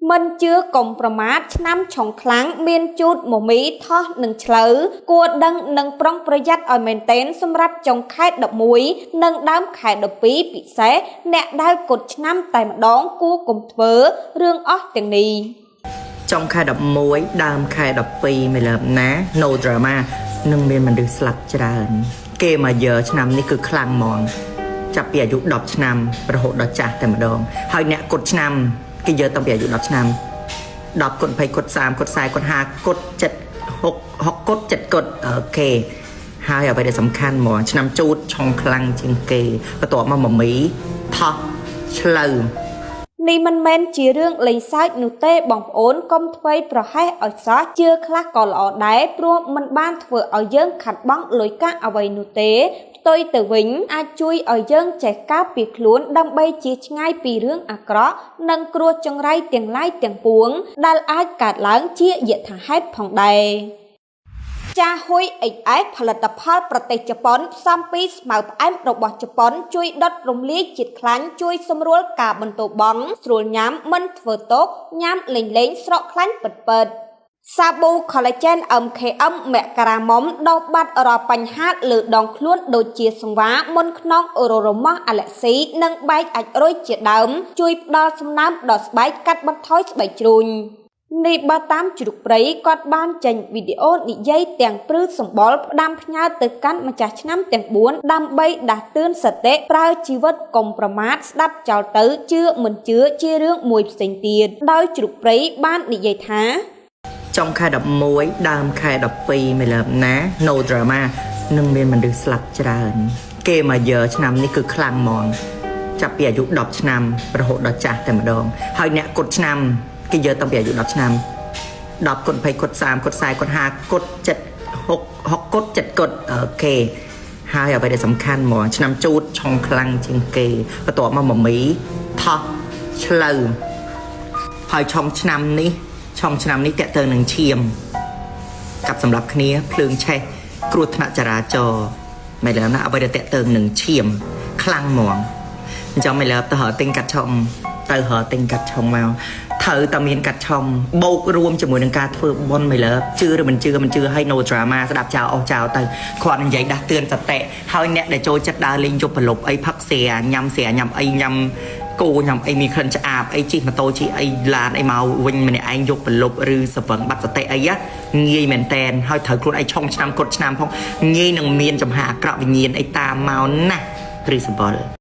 Mình chưa cùngประมาท năm ឆុង ខ្លាំង មាន ជូត មមី ថោះ និង ឆ្លូវ គួរ ដឹង និង ប្រុង ប្រយ័ត្ន ឲ្យ មែនទែន សម្រាប់ ចុង ខែ 11 និង ដើម ខែ 12 ពិសេស អ្នក ដែល គត់ ឆ្នាំ តែ ម្ដង គួរ កុំ ធ្វើ រឿង អស់ ទាំង នេះ ចុង ខែ 11 ដើម ខែ 12 មិន លើប ណា no drama នឹង មាន មនុស្ស ស្លាប់ ច្រើន គេ មក យើ ឆ្នាំ នេះ គឺ ខ្លាំង ហ្មង ចាប់ ពី អាយុ 10 ឆ្នាំ រហូត ដល់ ចាស់ តែ ម្ដង ហើយ អ្នក គត់ ឆ្នាំ គេ យើ តាំង ពី អាយុ 10 ឆ្នាំ 10 គត់ 20 គត់ 30 គត់ 40 គត់ 50 គត់ 7 6 គត់ 7 គត់ អូខេ ហើយ អ្វី ដែល សំខាន់ ហ្មង ឆ្នាំ ជូត ឆុង ខ្លាំង ជាង គេ បន្ទាប់ មក មមី ថោះ ឆ្លូវ នេះ មិន មែន ជា រឿង លេង សើច នោះ ទេ បងប្អូន កុំ ធ្វេស ប្រហែស ឲ្យ សោះ ជឿ ខ្លះ ក៏ ល្អ ដែរ ព្រោះ មិន បាន ធ្វើ ឲ្យ យើង ខាត់ បង់ លុយ កាក់ អ្វី នោះ ទេ ផ្ទុយ ទៅ វិញ អាច ជួយ ឲ្យ យើង ចេះ ការពារ ខ្លួន ដើម្បី ជៀស ឆ្ងាយ ពី រឿង អាក្រក់ និង គ្រោះ ចង្រៃ ទាំង ឡាយ ទាំង ពួង ដែល អាច កើត ឡើង ជា យថា ហេតុ ផង ដែរ ចាហ៊ុយ XS ផលិតផល ប្រទេស ជប៉ុន ផ្សំ ពី ស្មៅ ផ្អែម របស់ ជប៉ុន ជួយ ដុត រំលាយ ជាតិ ខ្លាញ់ ជួយ សម្រួល ការ បន្ទោបង់ ស្រួល ញ៉ាំ មិន ធ្វើ ទុក ញ៉ាំ លេង ស្រក ខ្លាញ់ ពិតៗ សាប៊ូ collagen MKM មករាមុំ ដោះ បាត់ រាល់ បញ្ហា លើ ដង ខ្លួន ដូចជា សង្វា មុន ខ្នង រមាស់ អាឡែស៊ី និង បែក អាច រុយ ជា ដើម ជួយ ផ្ដល់ សំណើម ដល់ ស្បែក កាត់ បន្ថយ ស្បែក ជ្រូញ នេះ បើ តាម ជ្រូក ព្រៃ គាត់ បាន ចេញ វីដេអូ និយាយ ទាំង ព្រឺ សម្បល់ ផ្ដាំ ផ្ញើ ទៅ កាន់ ម្ចាស់ ឆ្នាំ ទាំង 4 ដើម្បី ដាស់តឿន សតិ ប្រើ ជីវិត កុំ ប្រមាថ ស្ដាប់ ចោល ទៅ ជឿ មិន ជឿ ជា រឿង មួយ ផ្សេង ទៀត ដោយ ជ្រូក ព្រៃ បាន និយាយ ថា ចុង ខែ 11 ដើម ខែ 12 មិន លើប ណា no drama នឹង មាន មនុស្ស ស្លាប់ ច្រើន គេ មក យើ ឆ្នាំ នេះ គឺ ខ្លាំង ហ្មង ចាប់ ពី អាយុ 10 ឆ្នាំ រហូត ដល់ ចាស់ តែ ម្ដង ហើយ អ្នក គត់ ឆ្នាំ គេ យើ តាំង ពី អាយុ 10 ឆ្នាំ 10 គត់ 20 គត់ 30 គត់ 40 គត់ 50 គត់ 7 6 គត់ 7 គត់ អូខេ ហើយ អ្វី ដែល សំខាន់ ហ្មង ឆ្នាំ ជូត ឆុង ខ្លាំង ជាង គេ បន្ទាប់ មក មមី ថោះ ឆ្លូវ ហើយ ឆុង ឆ្នាំ នេះ ឆុង ឆ្នាំ នេះ តេតើ នឹង ឈាម កាប់ សម្រាប់ គ្នា ភ្លើង ឆេះ គ្រោះថ្នាក់ ចរាចរណ៍ មិន លើ ណា អ្វី ដែល តេតើ នឹង ឈាម ខ្លាំង ហ្មង អញ្ចឹង មិន លើ ទៅ ហើ ទិញ កាត់ ឆុង ទៅ ហើ ទិញ កាត់ ឆុង មក ត្រូវ តែ មាន កាត់ ឆុង បូក រួម ជាមួយ នឹង ការ ធ្វើ បុណ្យ មិន លើ ជឿ ឬ មិន ជឿ មិន ជឿ ឲ្យ no drama ស្ដាប់ ចោល អស់ ចោល ទៅ គាត់ និយាយ ដាស់ តឿន សតិ ហើយ អ្នក ដែល ចូល ចិត្ត ដើរ លេង យប់ ប្រលប់ អី ផឹក ស្រា ញ៉ាំ ស្រា ញ៉ាំ អី ញ៉ាំ គោ ញ៉ាំ អី មាន ក្លិន ឆ្អាប អី ជិះ ម៉ូតូ ជិះ អី ឡាន អី មក វិញ ម្នាក់ ឯង យប់ ប្រលប់ ឬ សវឹង បាត់ សតិ អី ងាយ មែន តែន ហើយ ត្រូវ ខ្លួន ឯង ឆុង ឆ្នាំ គត់ ឆ្នាំ ផង ងាយ នឹង មាន ចំហា អាក្រក់ វិញ្ញាណ អី តាម មក ណាស់ ព្រឺ សម្បល់